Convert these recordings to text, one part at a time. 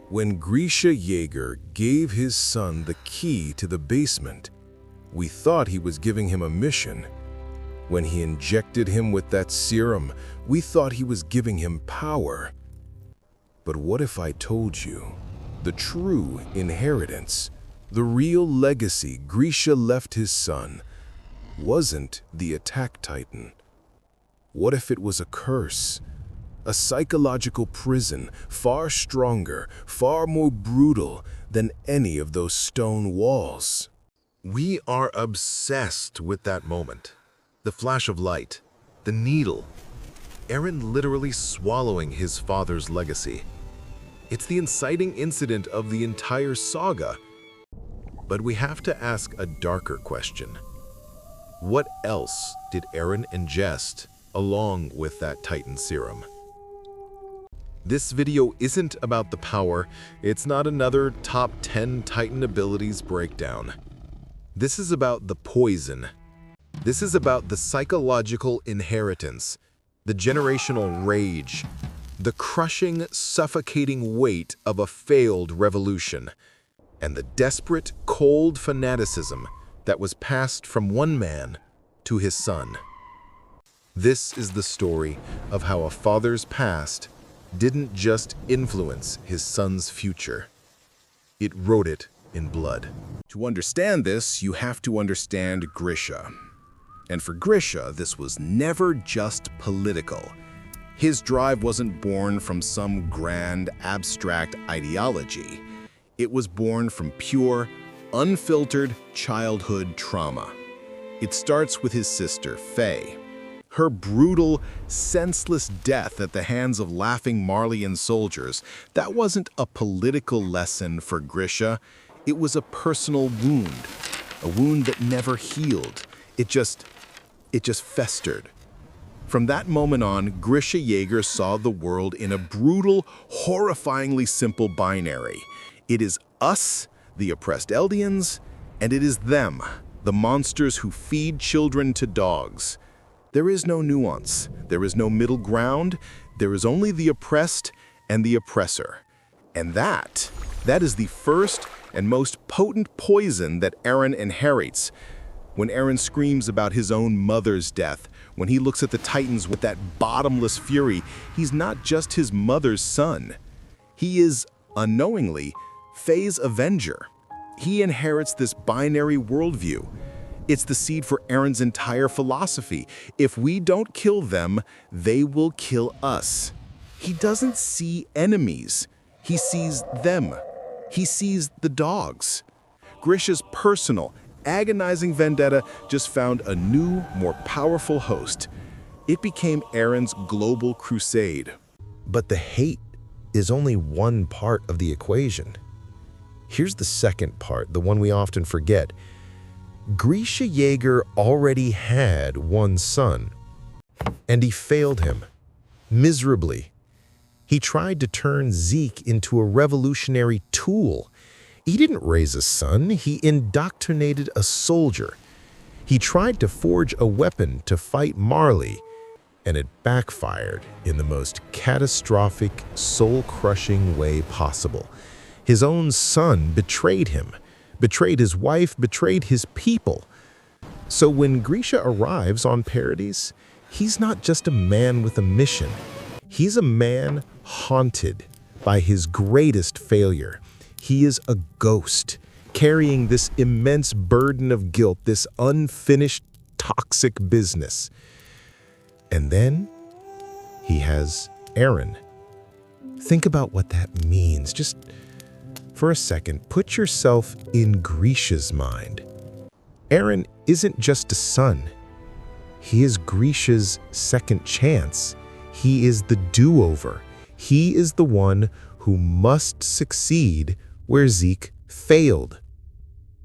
When Grisha Yeager gave his son the key to the basement, we thought he was giving him a mission. When he injected him with that serum, we thought he was giving him power. But what if I told you the true inheritance, the real legacy Grisha left his son, wasn't the attack titan? What if it was a curse? A psychological prison, far stronger, far more brutal than any of those stone walls. We are obsessed with that moment. The flash of light, the needle. Eren literally swallowing his father's legacy. It's the inciting incident of the entire saga. But we have to ask a darker question. What else did Eren ingest along with that Titan serum? This video isn't about the power, it's not another top 10 Titan abilities breakdown. This is about the poison. This is about the psychological inheritance, the generational rage, the crushing, suffocating weight of a failed revolution, and the desperate, cold fanaticism that was passed from one man to his son. This is the story of how a father's past didn't just influence his son's future. It wrote it in blood. To understand this, you have to understand Grisha. And for Grisha, this was never just political. His drive wasn't born from some grand, abstract ideology. It was born from pure, unfiltered childhood trauma. It starts with his sister, Faye. Her brutal, senseless death at the hands of laughing Marleyan soldiers, that wasn't a political lesson for Grisha. It was a personal wound, a wound that never healed. It just festered. From that moment on, Grisha Yeager saw the world in a brutal, horrifyingly simple binary. It is us, the oppressed Eldians, and it is them, the monsters who feed children to dogs. There is no nuance. There is no middle ground. There is only the oppressed and the oppressor. And that is the first and most potent poison that Eren inherits. When Eren screams about his own mother's death, when he looks at the Titans with that bottomless fury, he's not just his mother's son. He is, unknowingly, Faye's avenger. He inherits this binary worldview. It's the seed for Eren's entire philosophy. If we don't kill them, they will kill us. He doesn't see enemies. He sees them. He sees the dogs. Grisha's personal, agonizing vendetta just found a new, more powerful host. It became Eren's global crusade. But the hate is only one part of the equation. Here's the second part, the one we often forget. Grisha Yeager already had one son, and he failed him miserably. He tried to turn Zeke into a revolutionary tool. He didn't raise a son, he indoctrinated a soldier. He tried to forge a weapon to fight Marley, and it backfired in the most catastrophic, soul-crushing way possible. His own son betrayed him, betrayed his wife, betrayed his people. So when Grisha arrives on Paradise, he's not just a man with a mission. He's a man haunted by his greatest failure. He is a ghost, carrying this immense burden of guilt, this unfinished, toxic business. And then he has Eren. Think about what that means. Just for a second, put yourself in Grisha's mind. Eren isn't just a son. He is Grisha's second chance. He is the do-over. He is the one who must succeed where Zeke failed.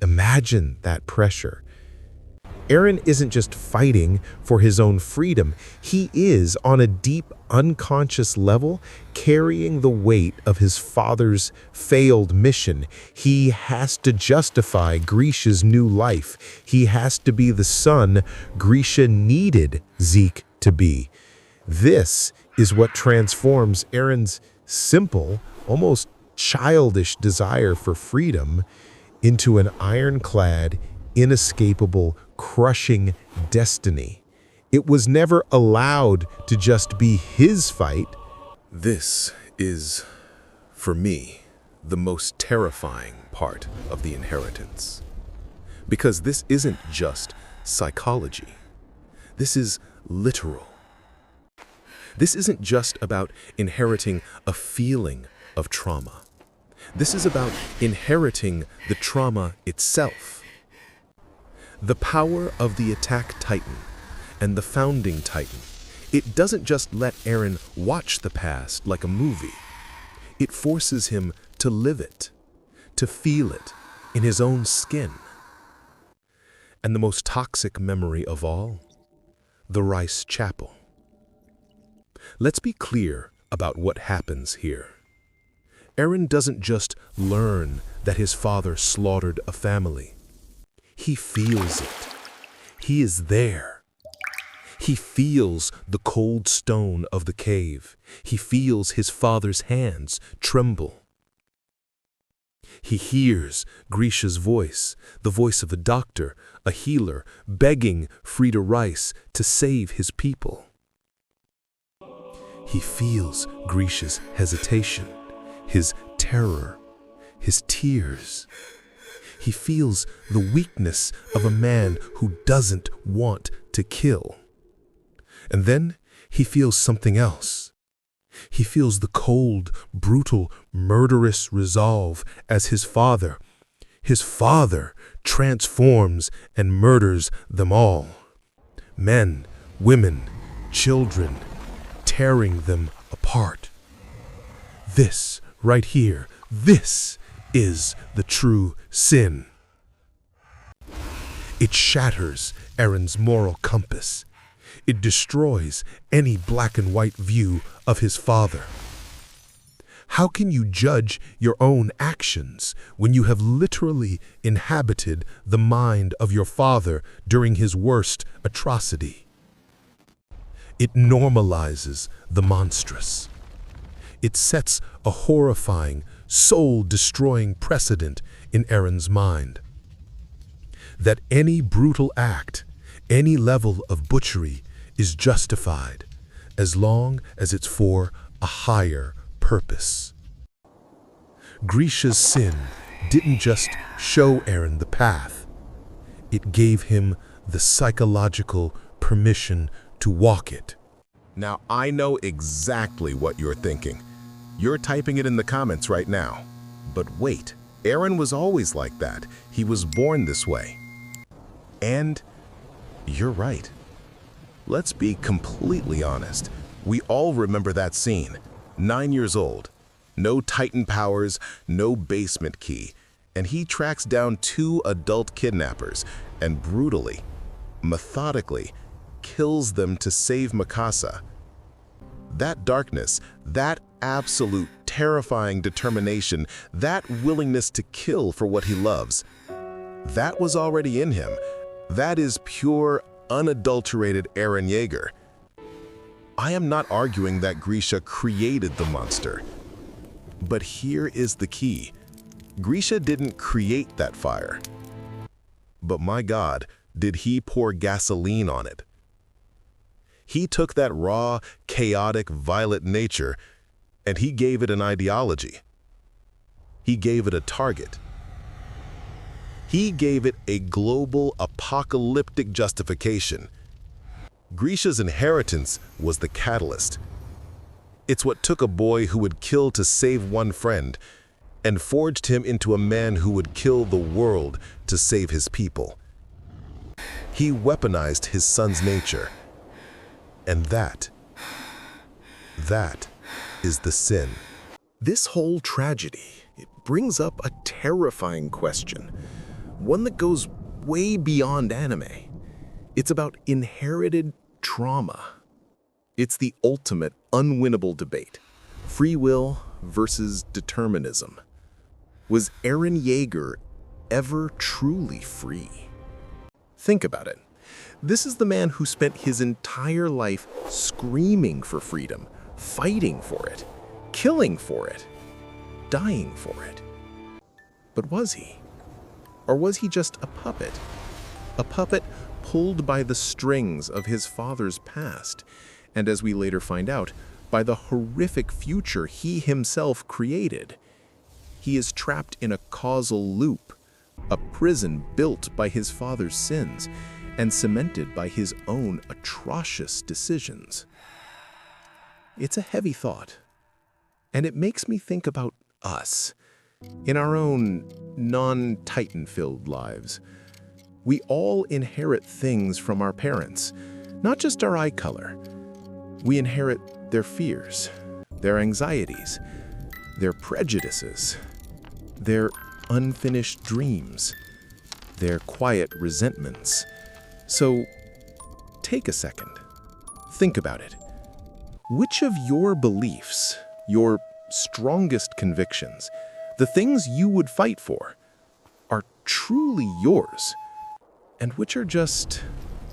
Imagine that pressure. Eren isn't just fighting for his own freedom. He is, on a deep, unconscious level, carrying the weight of his father's failed mission. He has to justify Grisha's new life. He has to be the son Grisha needed Zeke to be. This is what transforms Eren's simple, almost childish desire for freedom into an ironclad, inescapable, crushing destiny. It was never allowed to just be his fight. This is, for me, the most terrifying part of the inheritance. Because this isn't just psychology. This is literal. This isn't just about inheriting a feeling of trauma. This is about inheriting the trauma itself. The power of the attack titan and the founding titan. It doesn't just let Eren watch the past like a movie. It forces him to live it, to feel it in his own skin. And the most toxic memory of all, the Reiss Chapel. Let's be clear about what happens here. Eren doesn't just learn that his father slaughtered a family. He feels it. He is there. He feels the cold stone of the cave. He feels his father's hands tremble. He hears Grisha's voice, the voice of a doctor, a healer, begging Frieda Reiss to save his people. He feels Grisha's hesitation, his terror, his tears. He feels the weakness of a man who doesn't want to kill. And then he feels something else. He feels the cold, brutal, murderous resolve as his father transforms and murders them all. Men, women, children, tearing them apart. This right here, this is the true sin. It shatters Eren's moral compass. It destroys any black and white view of his father. How can you judge your own actions when you have literally inhabited the mind of your father during his worst atrocity? It normalizes the monstrous. It sets a horrifying, soul-destroying precedent in Eren's mind. That any brutal act, any level of butchery is justified as long as it's for a higher purpose. Grisha's sin didn't just show Eren the path. It gave him the psychological permission to walk it. Now, I know exactly what you're thinking. You're typing it in the comments right now. But wait, Eren was always like that. He was born this way. And you're right. Let's be completely honest. We all remember that scene. 9 years old. No Titan powers, no basement key. And he tracks down 2 adult kidnappers and brutally, methodically, kills them to save Mikasa. That darkness, that absolute terrifying determination, that willingness to kill for what he loves, that was already in him. That is pure, unadulterated Eren Yeager. I am not arguing that Grisha created the monster. But here is the key. Grisha didn't create that fire. But my God, did he pour gasoline on it? He took that raw, chaotic, violent nature, and he gave it an ideology. He gave it a target. He gave it a global, apocalyptic justification. Grisha's inheritance was the catalyst. It's what took a boy who would kill to save one friend and forged him into a man who would kill the world to save his people. He weaponized his son's nature. And that is the sin. This whole tragedy, it brings up a terrifying question, one that goes way beyond anime. It's about inherited trauma. It's the ultimate unwinnable debate, free will versus determinism. Was Eren Yeager ever truly free? Think about it. This is the man who spent his entire life screaming for freedom, fighting for it, killing for it. dying for it. But was he? Or was he just a puppet? A puppet pulled by the strings of his father's past, and as we later find out, by the horrific future he himself created. He is trapped in a causal loop, a prison built by his father's sins and cemented by his own atrocious decisions. It's a heavy thought, and it makes me think about us, in our own non-Titan-filled lives. We all inherit things from our parents, not just our eye color. We inherit their fears, their anxieties, their prejudices, their unfinished dreams, their quiet resentments. So, take a second. Think about it. Which of your beliefs, your strongest convictions, the things you would fight for, are truly yours? And which are just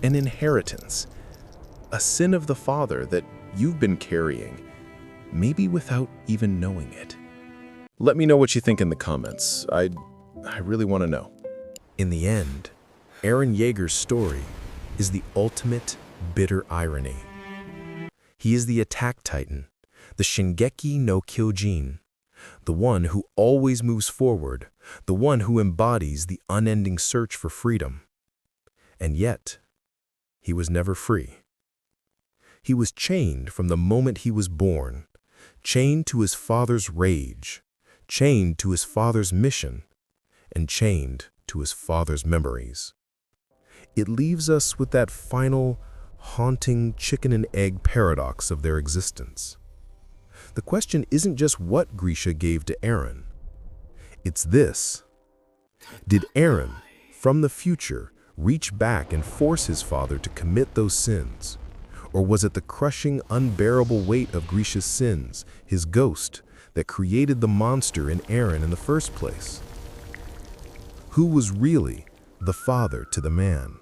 an inheritance, a sin of the father that you've been carrying, maybe without even knowing it? Let me know what you think in the comments. I really want to know. In the end, Eren Yeager's story is the ultimate bitter irony. He is the attack titan, the Shingeki no Kyojin, the one who always moves forward, the one who embodies the unending search for freedom. And yet, he was never free. He was chained from the moment he was born, chained to his father's rage, chained to his father's mission, and chained to his father's memories. It leaves us with that final, haunting chicken and egg paradox of their existence. The question isn't just what Grisha gave to Eren. It's this: did Eren, from the future, reach back and force his father to commit those sins? Or was it the crushing, unbearable weight of Grisha's sins, his ghost, that created the monster in Eren in the first place? Who was really the father to the man?